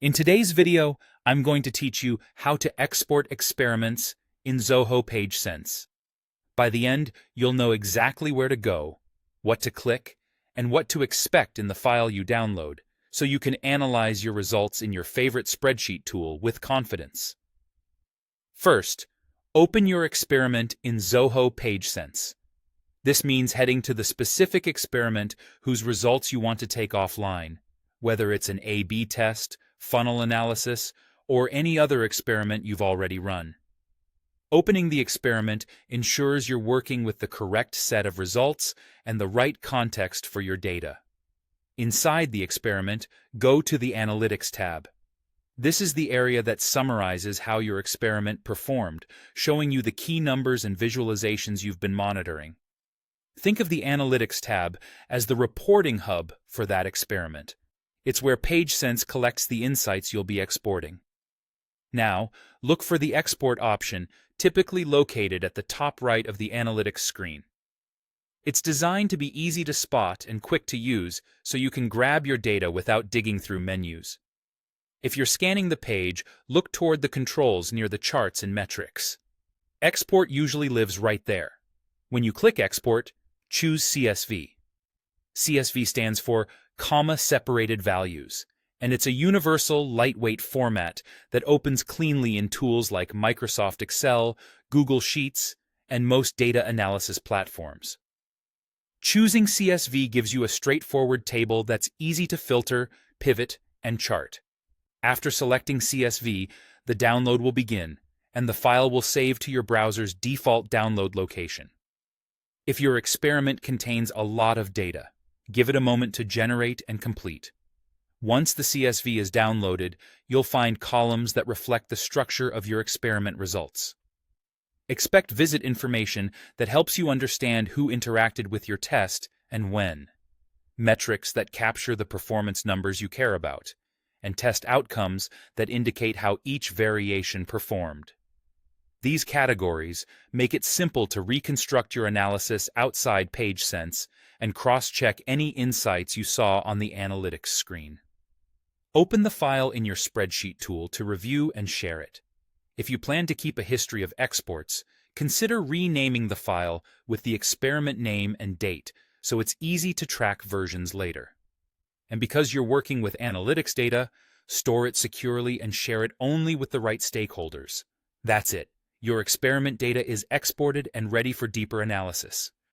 In today's video, I'm going to teach you how to export experiments in Zoho PageSense. By the end, you'll know exactly where to go, what to click, and what to expect in the file you download, so you can analyze your results in your favorite spreadsheet tool with confidence. First, open your experiment in Zoho PageSense. This means heading to the specific experiment whose results you want to take offline, whether it's an A/B test, funnel analysis, or any other experiment you've already run. Opening the experiment ensures you're working with the correct set of results and the right context for your data. Inside the experiment, go to the Analytics tab. This is the area that summarizes how your experiment performed, showing you the key numbers and visualizations you've been monitoring. Think of the Analytics tab as the reporting hub for that experiment. It's where PageSense collects the insights you'll be exporting. Now, look for the Export option, typically located at the top right of the Analytics screen. It's designed to be easy to spot and quick to use, so you can grab your data without digging through menus. If you're scanning the page, look toward the controls near the charts and metrics. Export usually lives right there. When you click Export, choose CSV. CSV stands for comma-separated values, and it's a universal, lightweight format that opens cleanly in tools like Microsoft Excel, Google Sheets, and most data analysis platforms. Choosing CSV gives you a straightforward table that's easy to filter, pivot, and chart. After selecting CSV, the download will begin, and the file will save to your browser's default download location. If your experiment contains a lot of data, give it a moment to generate and complete. Once the CSV is downloaded, you'll find columns that reflect the structure of your experiment results. Expect visit information that helps you understand who interacted with your test and when, metrics that capture the performance numbers you care about, and test outcomes that indicate how each variation performed. These categories make it simple to reconstruct your analysis outside PageSense and cross-check any insights you saw on the Analytics screen. Open the file in your spreadsheet tool to review and share it. If you plan to keep a history of exports, consider renaming the file with the experiment name and date so it's easy to track versions later. And because you're working with analytics data, store it securely and share it only with the right stakeholders. That's it. Your experiment data is exported and ready for deeper analysis.